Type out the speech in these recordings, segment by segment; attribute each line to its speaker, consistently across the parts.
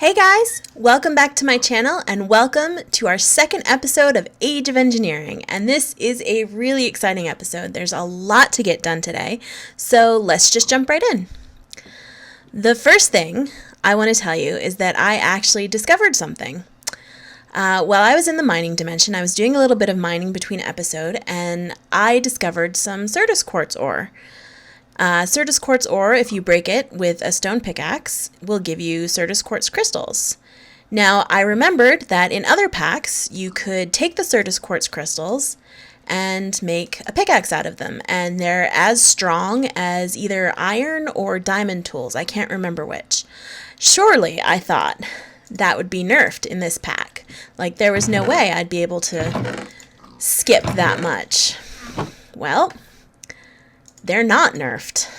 Speaker 1: Hey guys, welcome back to my channel and welcome to our second episode of Age of Engineering. And this is a really exciting episode. There's a lot to get done today, so let's just jump right in. The first thing I want to tell you is that I actually discovered something. While I was in the mining dimension, I was doing a little bit of mining between episodes and I discovered some Certus quartz ore. Certus quartz ore, if you break it with a stone pickaxe, will give you Certus quartz crystals. Now, I remembered that in other packs, you could take the Certus quartz crystals and make a pickaxe out of them, and they're as strong as either iron or diamond tools. I can't remember which. Surely, I thought, that would be nerfed in this pack. Like, there was no way I'd be able to skip that much. Well, they're not nerfed.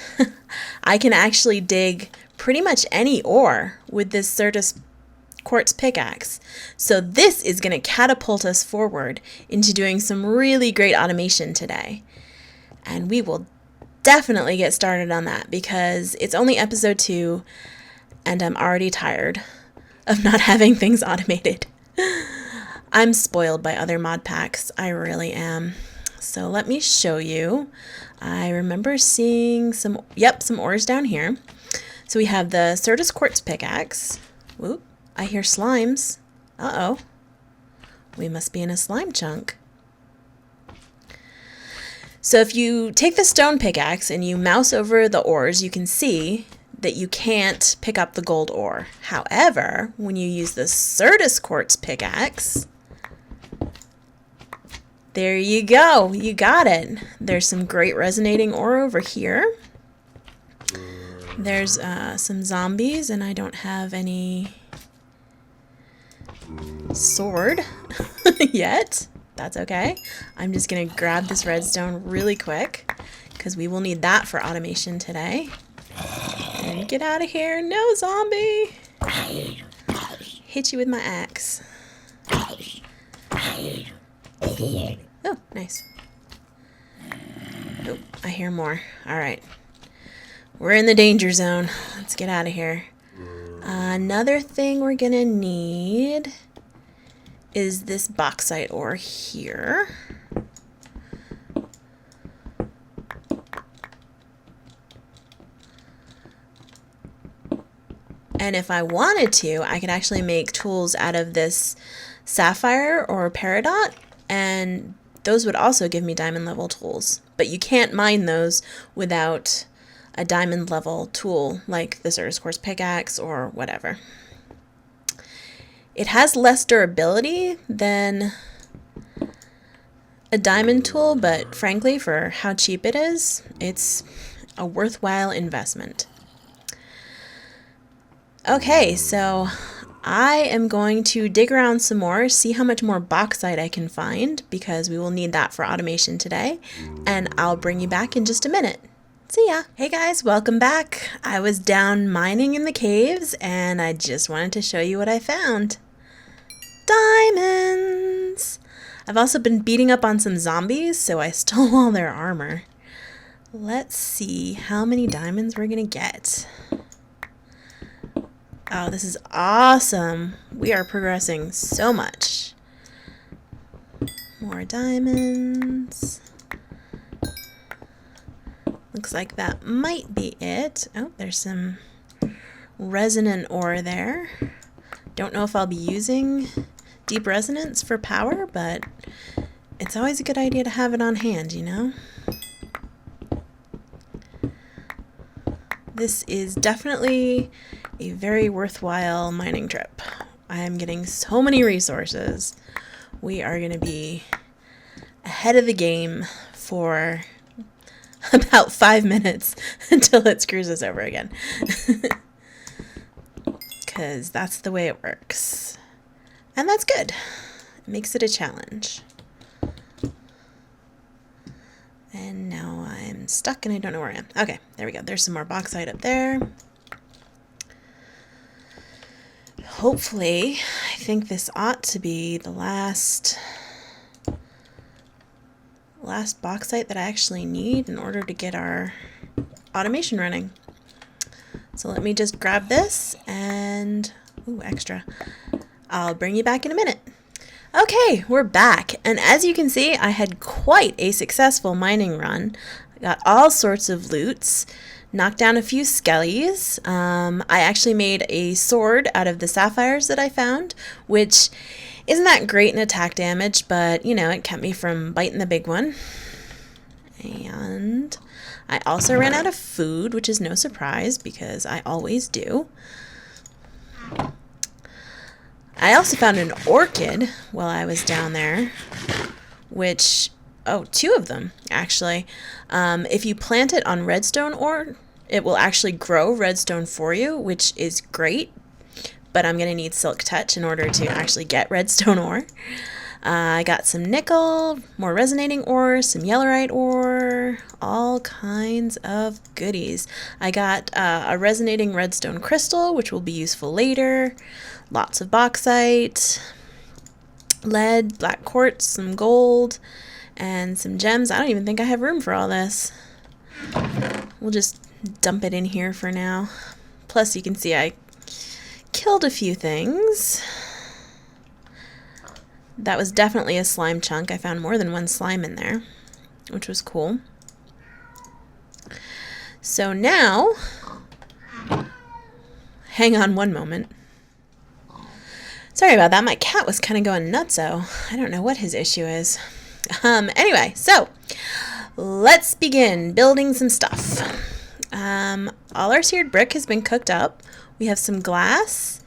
Speaker 1: I can actually dig pretty much any ore with this Certus quartz pickaxe. So this is going to catapult us forward into doing some really great automation today. And we will definitely get started on that because it's only episode 2 and I'm already tired of not having things automated. I'm spoiled by other mod packs. I really am. So let me show you. I remember seeing some ores down here. So we have the Certus quartz pickaxe. Whoop, I hear slimes. Uh-oh. We must be in a slime chunk. So if you take the stone pickaxe and you mouse over the ores, you can see that you can't pick up the gold ore. However, when you use the Certus quartz pickaxe, there you go. You got it. There's some great resonating ore over here. There's some zombies, and I don't have any sword yet. That's okay. I'm just going to grab this redstone really quick because we will need that for automation today. And get out of here. No zombie. Hit you with my axe. Oh, nice. Oh, I hear more. All right. We're in the danger zone. Let's get out of here. Another thing we're going to need is this bauxite ore here. And if I wanted to, I could actually make tools out of this sapphire or peridot, and those would also give me diamond level tools. But you can't mine those without a diamond level tool like the Certus quartz pickaxe or whatever. It has less durability than a diamond tool, but frankly, for how cheap it is, it's a worthwhile investment. Okay, so I am going to dig around some more, see how much more bauxite I can find, because we will need that for automation today, and I'll bring you back in just a minute. See ya! Hey guys, welcome back. I was down mining in the caves, and I just wanted to show you what I found. Diamonds! I've also been beating up on some zombies, so I stole all their armor. Let's see how many diamonds we're gonna get. Oh, this is awesome. We are progressing so much. More diamonds. Looks like that might be it. Oh, there's some resonant ore there. Don't know if I'll be using deep resonance for power, but it's always a good idea to have it on hand, you know? This is definitely a very worthwhile mining trip. I am getting so many resources. We are going to be ahead of the game for about 5 minutes until it screws us over again. Because that's the way it works. And that's good. It makes it a challenge. And now I'm stuck and I don't know where I am. Okay, there we go. There's some more bauxite up there. Hopefully, I think this ought to be the last bauxite that I actually need in order to get our automation running. So let me just grab this and Ooh, extra. I'll bring you back in a minute. Okay, we're back. And as you can see, I had quite a successful mining run. I got all sorts of loots, knocked down a few skellies. I actually made a sword out of the sapphires that I found, which isn't that great in attack damage, but, you know, it kept me from biting the big one. And I also ran out of food, which is no surprise because I always do. I also found an orchid while I was down there, which, two of them, actually. If you plant it on redstone ore, it will actually grow redstone for you, which is great, but I'm going to need silk touch in order to actually get redstone ore. I got some nickel, more resonating ore, some yellorite ore, all kinds of goodies. I got a resonating redstone crystal, which will be useful later. Lots of bauxite, lead, black quartz, some gold, and some gems. I don't even think I have room for all this. We'll just dump it in here for now. Plus, you can see I killed a few things. That was definitely a slime chunk. I found more than one slime in there, which was cool. So now, hang on one moment. Sorry about that. My cat was kind of going nutso. I don't know what his issue is. Anyway, so let's begin building some stuff. All our seared brick has been cooked up. We have some glass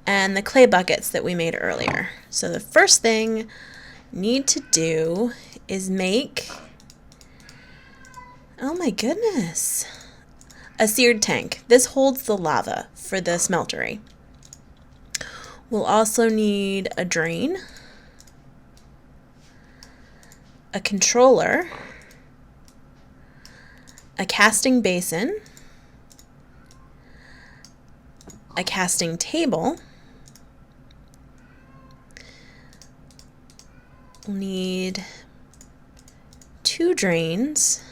Speaker 1: and the clay buckets that we made earlier. So the first thing I need to do is make, oh my goodness, a seared tank. This holds the lava for the smeltery. We'll also need a drain, a controller, a casting basin, a casting table. We'll need 2 drains,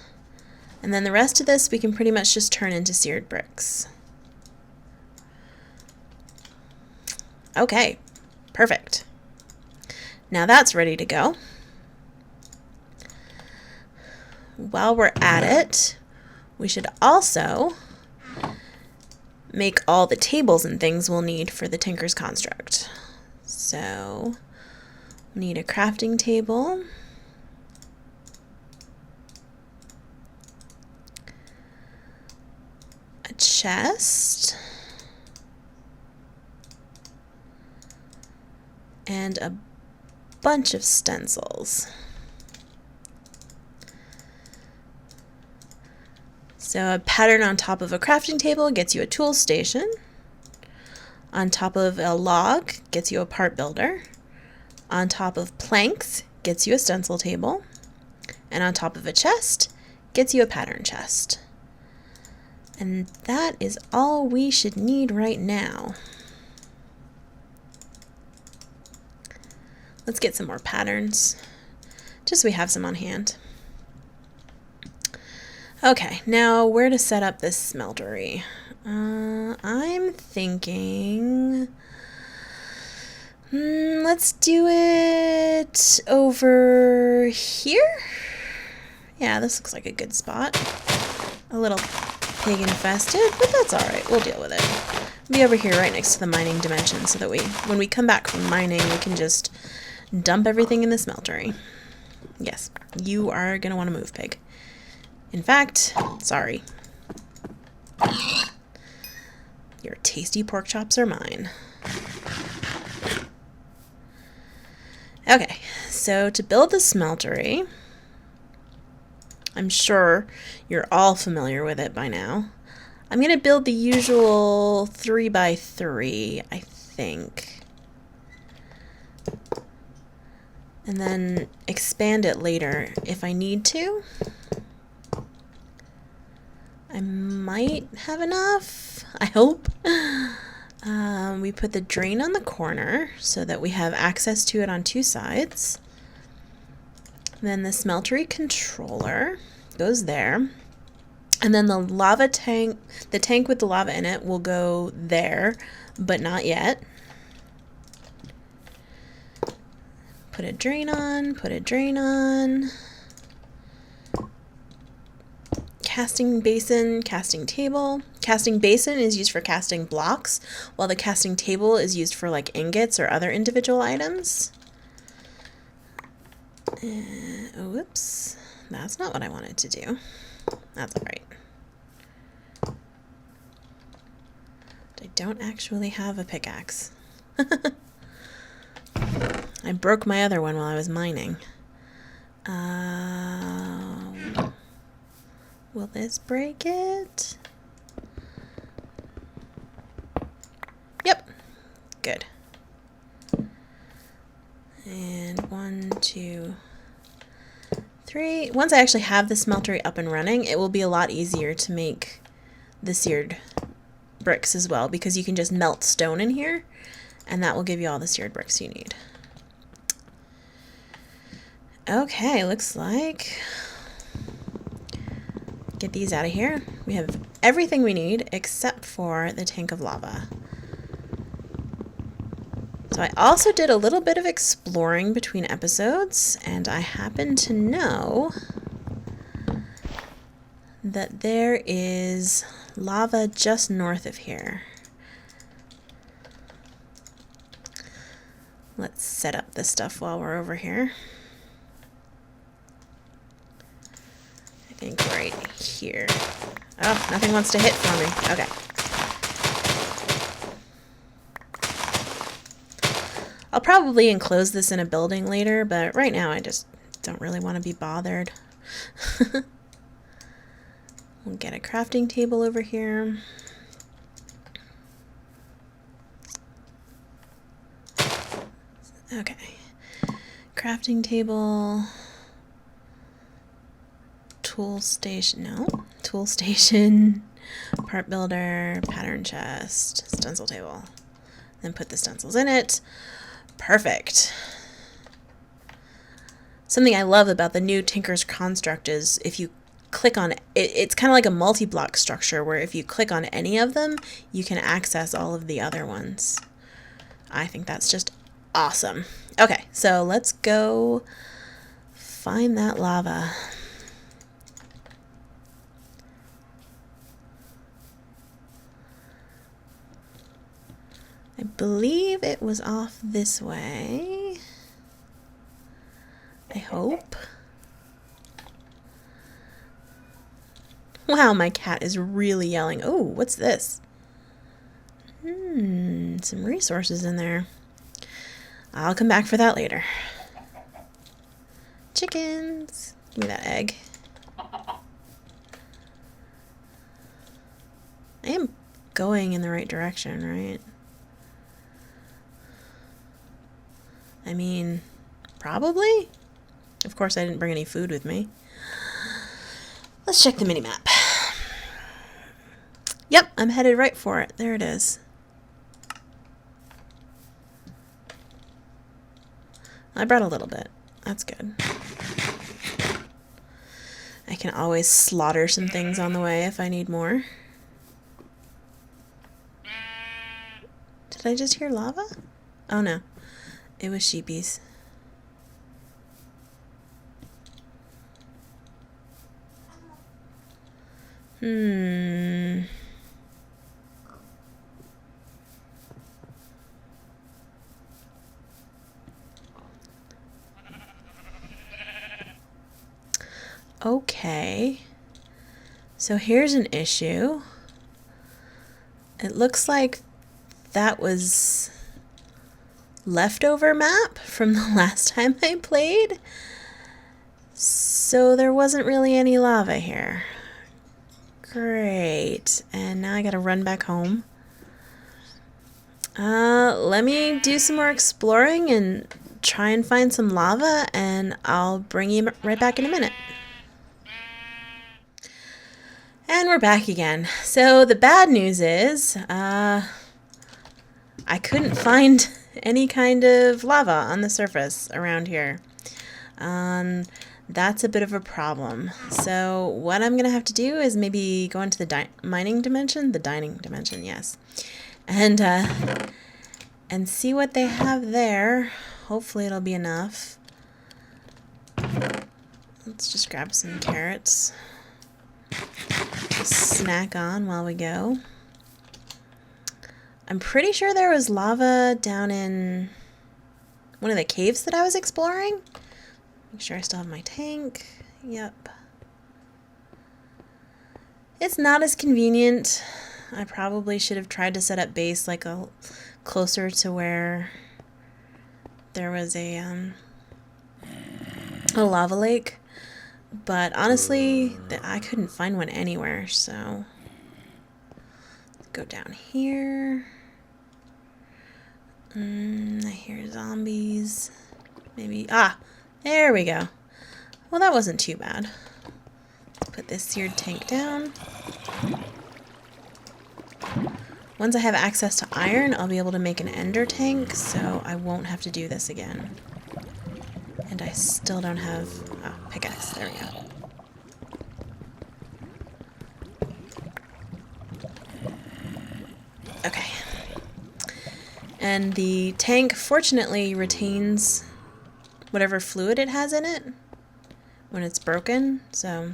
Speaker 1: and then the rest of this we can pretty much just turn into seared bricks. Okay, perfect. Now that's ready to go. While we're at it, we should also make all the tables and things we'll need for the Tinker's Construct. So, we need a crafting table, a chest, and a bunch of stencils. So a pattern on top of a crafting table gets you a tool station. On top of a log gets you a part builder. On top of planks gets you a stencil table. And on top of a chest gets you a pattern chest. And that is all we should need right now. Let's get some more patterns, just so we have some on hand. Okay, now where to set up this smeltery? I'm thinking, let's do it over here. Yeah, this looks like a good spot. A little pig infested, but that's alright, we'll deal with it. Be over here right next to the mining dimension so that when we come back from mining, we can just dump everything in the smeltery. Yes, you are going to want to move, pig. In fact, sorry. Your tasty pork chops are mine. Okay, so to build the smeltery, I'm sure you're all familiar with it by now. I'm going to build the usual 3x3, I think. And then expand it later if I need to. I might have enough, I hope. We put the drain on the corner so that we have access to it on 2 sides. Then the smeltery controller goes there. And then the lava tank, the tank with the lava in it will go there, but not yet. Put a drain on, put a drain on. Casting basin, casting table. Casting basin is used for casting blocks, while the casting table is used for like ingots or other individual items. Whoops, that's not what I wanted to do. That's all right. I don't actually have a pickaxe. I broke my other one while I was mining. Will this break it? Yep. Good. And 1, 2, 3. Once I actually have the smeltery up and running, it will be a lot easier to make the seared bricks as well, because you can just melt stone in here, and that will give you all the seared bricks you need. Okay, looks like... Get these out of here. We have everything we need except for the tank of lava. So I also did a little bit of exploring between episodes, and I happen to know that there is lava just north of here. Let's set up this stuff while we're over here. I think right here. Oh, nothing wants to hit for me. Okay. I'll probably enclose this in a building later, but right now I just don't really want to be bothered. We'll get a crafting table over here. Okay. Crafting table. Tool station. No. Tool station. Part builder. Pattern chest. Stencil table. Then put the stencils in it. Perfect. Something I love about the new Tinker's Construct is if you click on it, it's kind of like a multi-block structure where if you click on any of them, you can access all of the other ones. I think that's just awesome. Okay, so let's go find that lava. I believe it was off this way. I hope. Wow, my cat is really yelling. Oh, what's this? Some resources in there. I'll come back for that later. Chickens. Give me that egg. I am going in the right direction, right? I mean, probably. Of course, I didn't bring any food with me. Let's check the mini-map. Yep, I'm headed right for it. There it is. I brought a little bit. That's good. I can always slaughter some things on the way if I need more. Did I just hear lava? Oh no. It was sheepies. Okay. So here's an issue. It looks like that was leftover map from the last time I played. So there wasn't really any lava here. Great. And now I gotta run back home. Let me do some more exploring and try and find some lava, and I'll bring you right back in a minute. And we're back again. So the bad news is, I couldn't find any kind of lava on the surface around here. That's a bit of a problem. So what I'm gonna have to do is maybe go into the dining dimension, yes, and see what they have there. hopefully it'll be enough. Let's just grab some carrots. Just snack on while we go. I'm pretty sure there was lava down in one of the caves that I was exploring. Make sure I still have my tank. Yep. It's not as convenient. I probably should have tried to set up base like closer to where there was a lava lake. But honestly, I couldn't find one anywhere, so go down here. I hear zombies. Maybe, there we go. Well, that wasn't too bad. Let's put this seared tank down. Once I have access to iron, I'll be able to make an ender tank, so I won't have to do this again. And I still don't have, pickaxe, there we go. Okay. And the tank, fortunately, retains whatever fluid it has in it when it's broken, so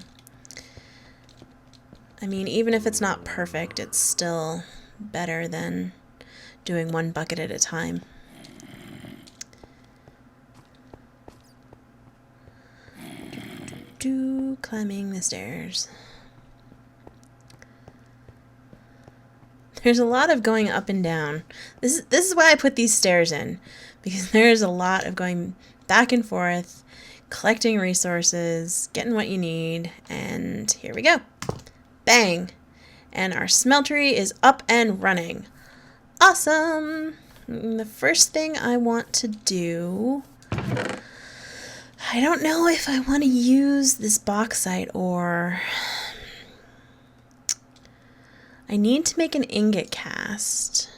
Speaker 1: I mean, even if it's not perfect, it's still better than doing one bucket at a time. Climbing the stairs. There's a lot of going up and down. This is why I put these stairs in, because there's a lot of going back and forth, collecting resources, getting what you need, and here we go. Bang! And our smeltery is up and running. Awesome! The first thing I want to do, I don't know if I want to use this bauxite or I need to make an ingot cast.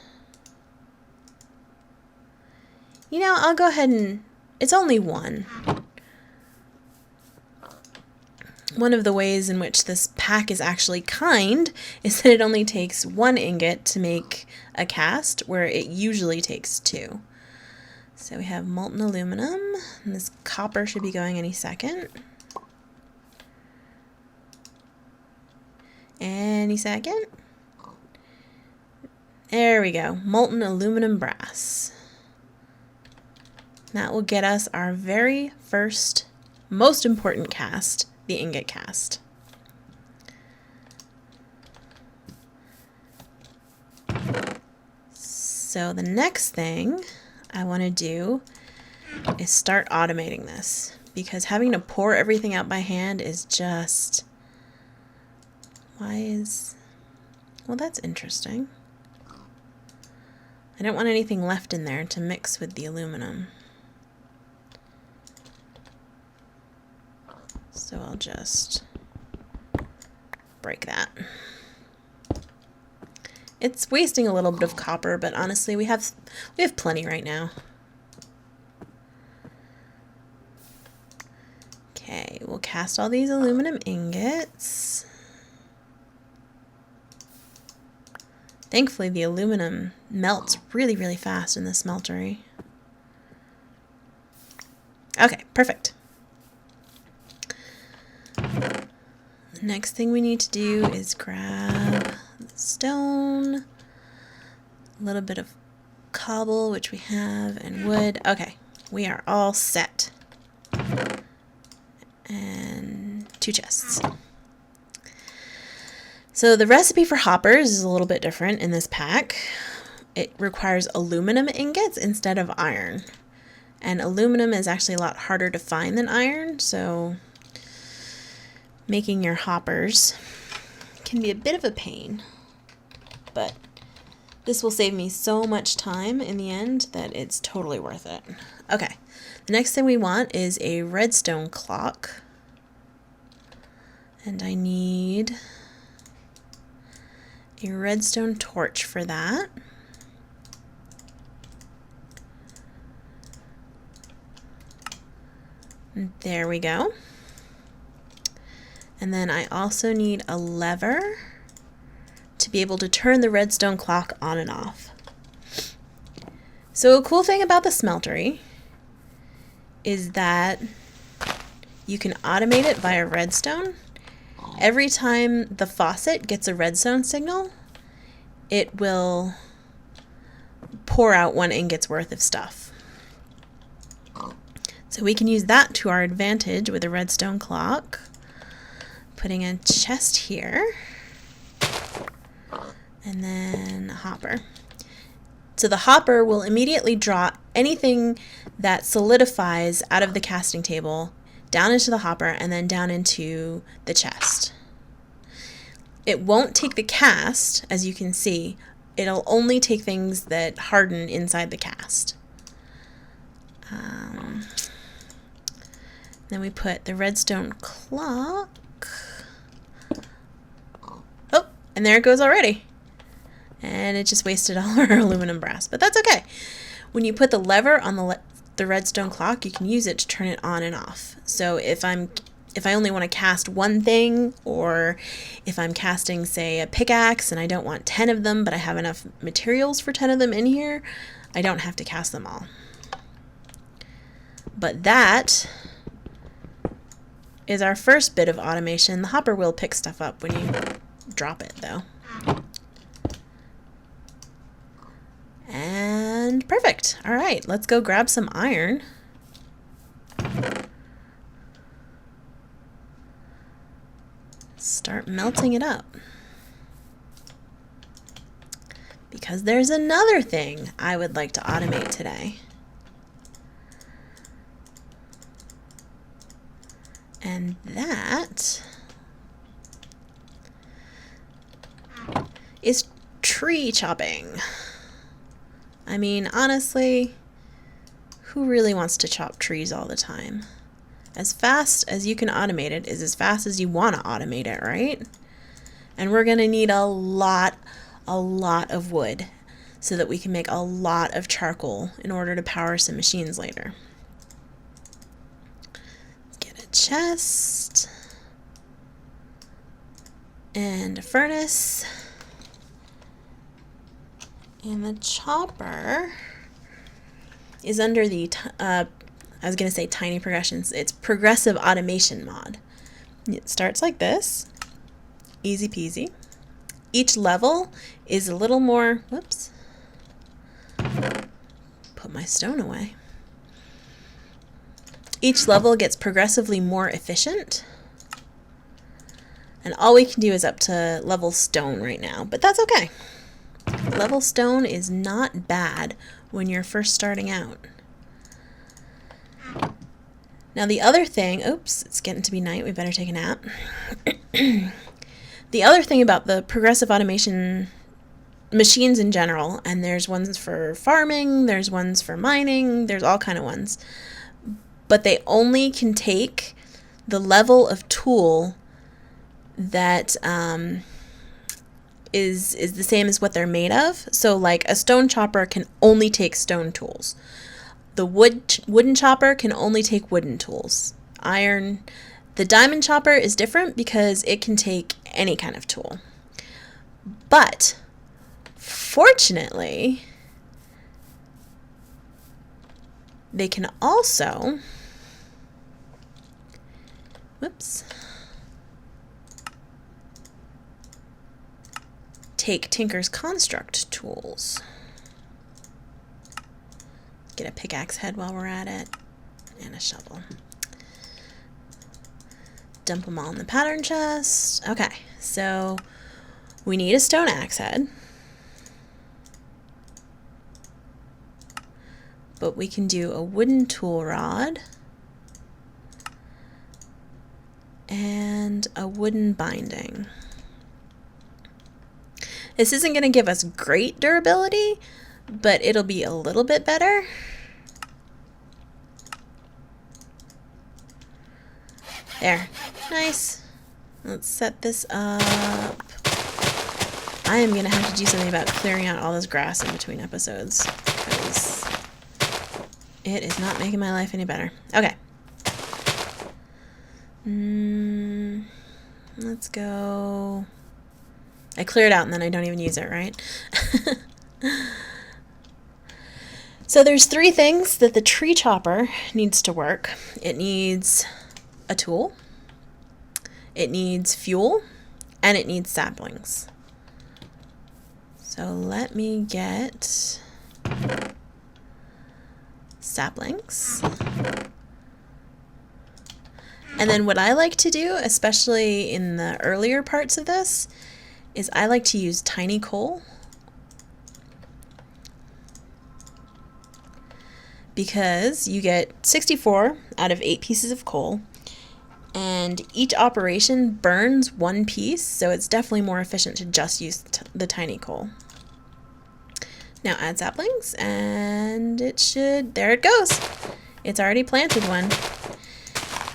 Speaker 1: You know, I'll go ahead and, it's only one. One of the ways in which this pack is actually kind is that it only takes one ingot to make a cast, where it usually takes two. So we have molten aluminum, and this copper should be going any second. Any second. There we go, molten aluminum brass. That will get us our very first, most important cast, the ingot cast. So the next thing I want to do is start automating this, because having to pour everything out by hand is just, well, that's interesting. I don't want anything left in there to mix with the aluminum. So I'll just break that. It's wasting a little bit of copper, but honestly, we have plenty right now. Okay, we'll cast all these aluminum ingots. Thankfully, the aluminum melts really, really fast in the smeltery. Okay, perfect. The next thing we need to do is grab the stone, a little bit of cobble, which we have, and wood. Okay, we are all set. And 2 chests. So the recipe for hoppers is a little bit different in this pack. It requires aluminum ingots instead of iron. And aluminum is actually a lot harder to find than iron, so making your hoppers can be a bit of a pain. But this will save me so much time in the end that it's totally worth it. Okay, the next thing we want is a redstone clock. And I need a redstone torch for that. And there we go. And then I also need a lever to be able to turn the redstone clock on and off. So a cool thing about the smeltery is that you can automate it via redstone. Every time the faucet gets a redstone signal, it will pour out 1 ingot's worth of stuff. So we can use that to our advantage with a redstone clock. Putting a chest here, and then a hopper. So the hopper will immediately draw anything that solidifies out of the casting table down into the hopper and then down into the chest. It won't take the cast, as you can see. It'll only take things that harden inside the cast. Then we put the redstone clock. Oh, and there it goes already. And it just wasted all our aluminum brass, but that's okay. When you put the lever on the redstone clock, you can use it to turn it on and off. So if I only want to cast one thing, or if I'm casting, say, a pickaxe and I don't want 10 of them, but I have enough materials for 10 of them in here, I don't have to cast them all. But that is our first bit of automation. The hopper will pick stuff up when you drop it, though. And perfect. All right, let's go grab some iron. Start melting it up. Because there's another thing I would like to automate today. And that is tree chopping. I mean, honestly, who really wants to chop trees all the time? As fast as you can automate it is as fast as you want to automate it, right? And we're going to need a lot of wood so that we can make a lot of charcoal in order to power some machines later. Get a chest and a furnace. And the chopper is under the, I was going to say Tiny Progressions. It's Progressive Automation mod. It starts like this. Easy peasy. Each level is a little more, whoops, put my stone away. Each level gets progressively more efficient. And all we can do is up to level stone right now, but that's okay. Level stone is not bad when you're first starting out. Now the other thing, oops, it's getting to be night, we better take a nap. The other thing about the progressive automation machines in general, and there's ones for farming, there's ones for mining, there's all kind of ones, but they only can take the level of tool that is the same as what they're made of. So like a stone chopper can only take stone tools. The wooden chopper can only take wooden tools. Iron. The diamond chopper is different because it can take any kind of tool. But fortunately, they can also, whoops, take Tinker's Construct tools. Get a pickaxe head while we're at it, and a shovel. Dump them all in the pattern chest. Okay, so we need a stone axe head. But we can do a wooden tool rod and a wooden binding. This isn't going to give us great durability, but it'll be a little bit better. There. Nice. Let's set this up. I am going to have to do something about clearing out all this grass in between episodes, because it is not making my life any better. Okay. Let's go. I clear it out and then I don't even use it, right? So there's three things that the tree chopper needs to work. It needs a tool, it needs fuel, and it needs saplings. So let me get saplings. And then what I like to do, especially in the earlier parts of this, is I like to use tiny coal, because you get 64 out of 8 pieces of coal, and each operation burns one piece, so it's definitely more efficient to just use the tiny coal. Now add saplings, and it should, there it goes. It's already planted one.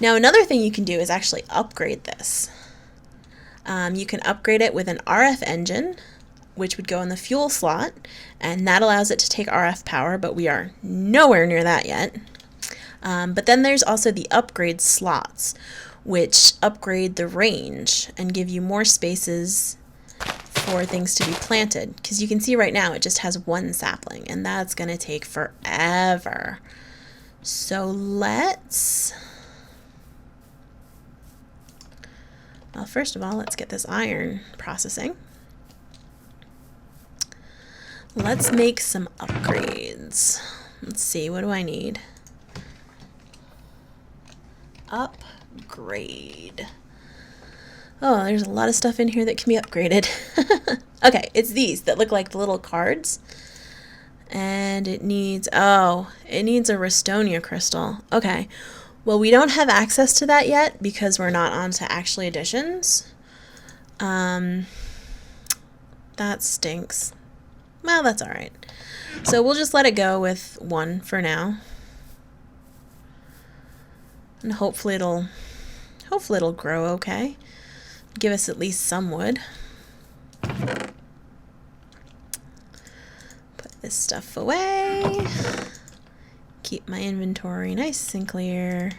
Speaker 1: Now another thing you can do is actually upgrade this. You can upgrade it with an RF engine, which would go in the fuel slot, and that allows it to take RF power, but we are nowhere near that yet. But then there's also the upgrade slots, which upgrade the range and give you more spaces for things to be planted, because you can see right now it just has one sapling, and that's going to take forever. So well, first of all, let's get this iron processing. Let's make some upgrades. Let's see, what do I need? Upgrade. Oh, there's a lot of stuff in here that can be upgraded. Okay, it's these that look like the little cards. And it needs a Restonia crystal. Okay, well, we don't have access to that yet because we're not on to Actually Additions. That stinks. Well, that's alright. So we'll just let it go with 1 for now. And hopefully it'll grow okay. Give us at least some wood. Put this stuff away. Keep my inventory nice and clear.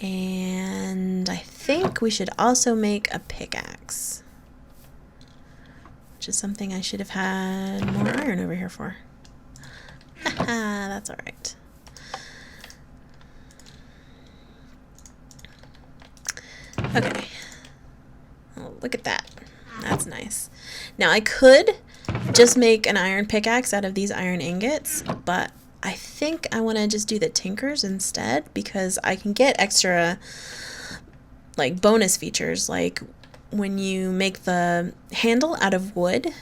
Speaker 1: And I think we should also make a pickaxe, which is something I should have had more iron over here for. Haha, that's alright. Okay. Oh, look at that. That's nice. Now I could just make an iron pickaxe out of these iron ingots, but I think I want to just do the tinkers instead, because I can get extra like bonus features, like when you make the handle out of wood,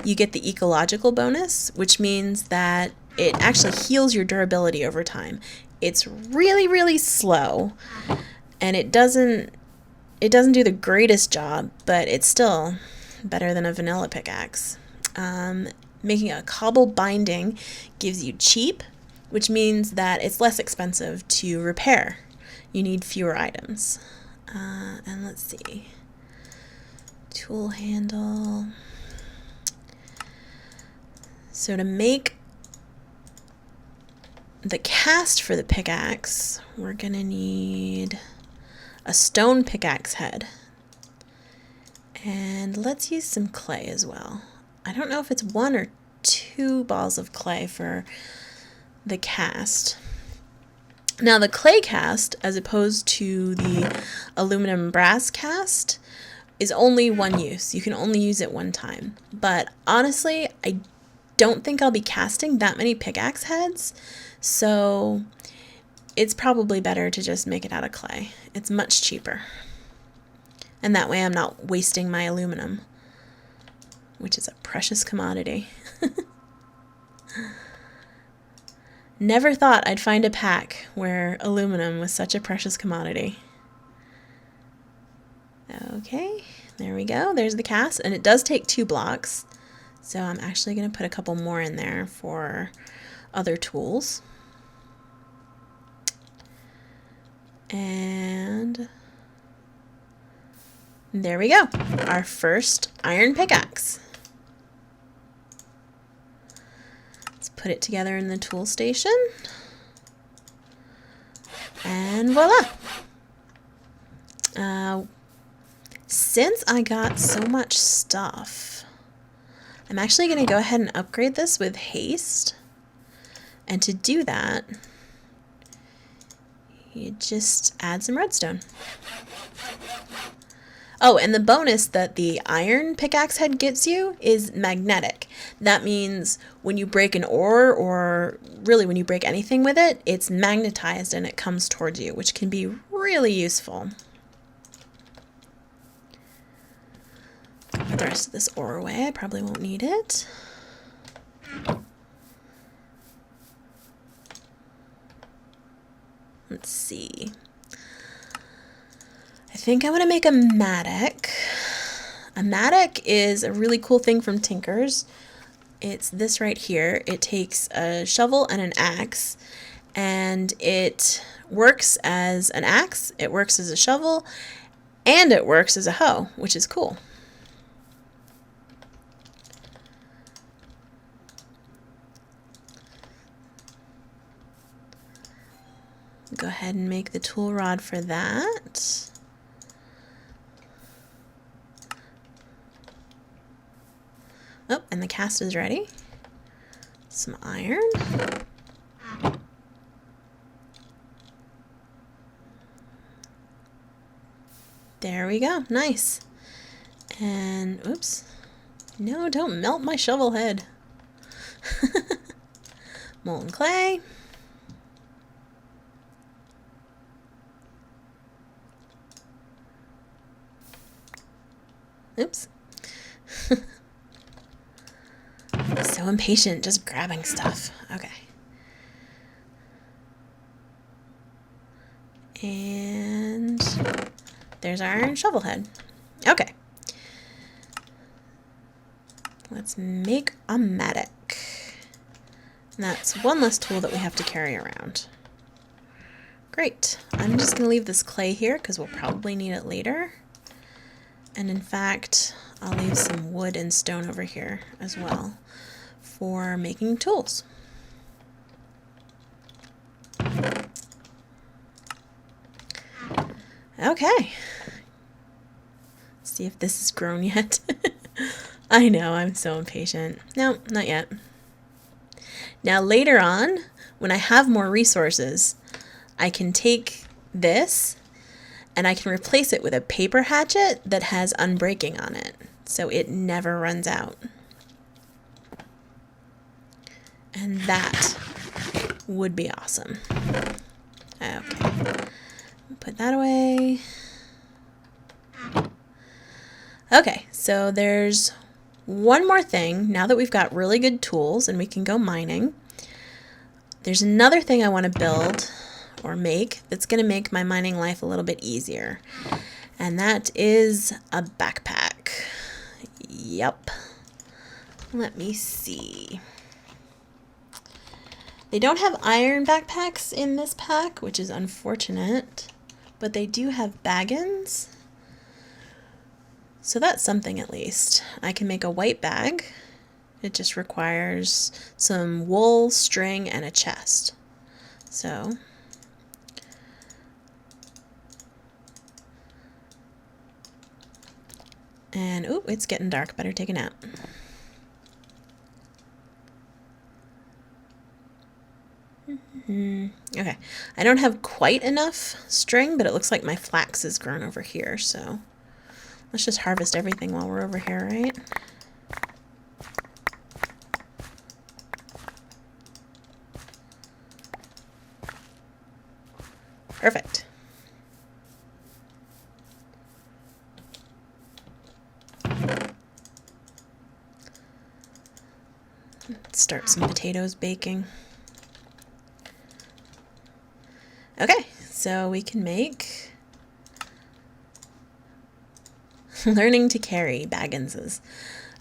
Speaker 1: you get the ecological bonus, which means that it actually heals your durability over time. It's really, really slow, and it doesn't do the greatest job, but it's still better than a vanilla pickaxe. Making a cobble binding gives you cheap, which means that it's less expensive to repair. You need fewer items. And let's see. Tool handle. So to make the cast for the pickaxe, we're gonna need a stone pickaxe head. And let's use some clay as well. I don't know if it's 1 or 2 balls of clay for the cast. Now the clay cast, as opposed to the aluminum brass cast, is only one use. You can only use it one time. But honestly, I don't think I'll be casting that many pickaxe heads, so it's probably better to just make it out of clay. It's much cheaper. And that way I'm not wasting my aluminum, which is a precious commodity. Never thought I'd find a pack where aluminum was such a precious commodity. Okay, there we go. There's the cast, and it does take 2 blocks. So I'm actually going to put a couple more in there for other tools. And there we go. Our first iron pickaxe. Let's put it together in the tool station. And voila! Since I got so much stuff, I'm actually going to go ahead and upgrade this with haste. And to do that, you just add some redstone. Oh, and the bonus that the iron pickaxe head gets you is magnetic. That means when you break an ore, or really when you break anything with it, it's magnetized and it comes towards you, which can be really useful. Put the rest of this ore away. I probably won't need it. Let's see. I think I want to make a mattock. A mattock is a really cool thing from Tinkers. It's this right here. It takes a shovel and an axe, and it works as an axe, it works as a shovel, and it works as a hoe, which is cool. Go ahead and make the tool rod for that. Oh, and the cast is ready. Some iron. There we go. Nice. And, oops. No, don't melt my shovel head. Molten clay. Oops. So impatient, just grabbing stuff. Okay. And there's our iron shovel head. Okay. Let's make a mattock. And that's one less tool that we have to carry around. Great. I'm just going to leave this clay here because we'll probably need it later. And in fact, I'll leave some wood and stone over here as well for making tools. Okay. See if this is grown yet. I know, I'm so impatient. No, not yet. Now later on, when I have more resources, I can take this and I can replace it with a paper hatchet that has unbreaking on it, so it never runs out. And that would be awesome. Okay, put that away. Okay, so there's one more thing. Now that we've got really good tools and we can go mining, there's another thing I want to build or make that's going to make my mining life a little bit easier. And that is a backpack. Yep. Let me see. They don't have iron backpacks in this pack, which is unfortunate, but they do have baggins. So that's something at least. I can make a white bag. It just requires some wool, string, and a chest. So and oh, it's getting dark. Better take a nap. Okay, I don't have quite enough string, but it looks like my flax is grown over here, so let's just harvest everything while we're over here, right? Perfect. Let's start some potatoes baking. Okay, so we can make learning to carry bagginses.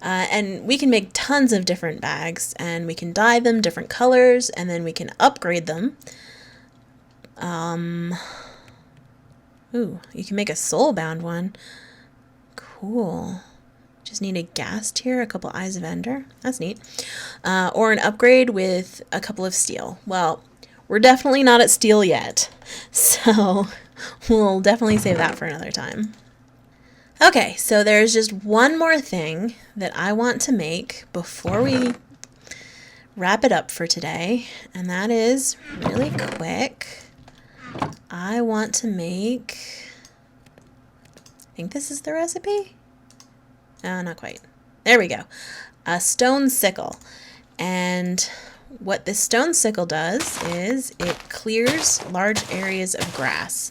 Speaker 1: And we can make tons of different bags, and we can dye them different colors, and then we can upgrade them. Ooh, you can make a soul-bound one. Cool. Just need a ghast here, a couple eyes of ender. That's neat. Or an upgrade with a couple of steel. Well, we're definitely not at steel yet, so we'll definitely save that for another time. Okay, so there's just one more thing that I want to make before we wrap it up for today, and that is really quick. I want to make, I think this is the recipe? Oh, not quite. There we go. A stone sickle. And what this stone sickle does is it clears large areas of grass.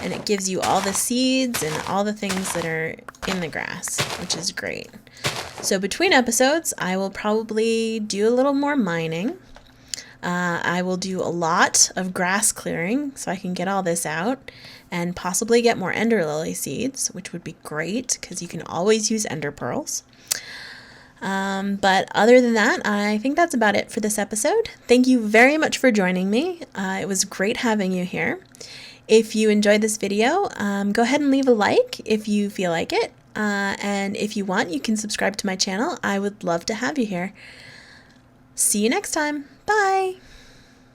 Speaker 1: And it gives you all the seeds and all the things that are in the grass, which is great. So between episodes, I will probably do a little more mining. I will do a lot of grass clearing so I can get all this out and possibly get more ender lily seeds, which would be great because you can always use ender pearls. But other than that, I think that's about it for this episode. Thank you very much for joining me. It was great having you here. If you enjoyed this video, go ahead and leave a like if you feel like it. And if you want, you can subscribe to my channel. I would love to have you here. See you next time. Bye.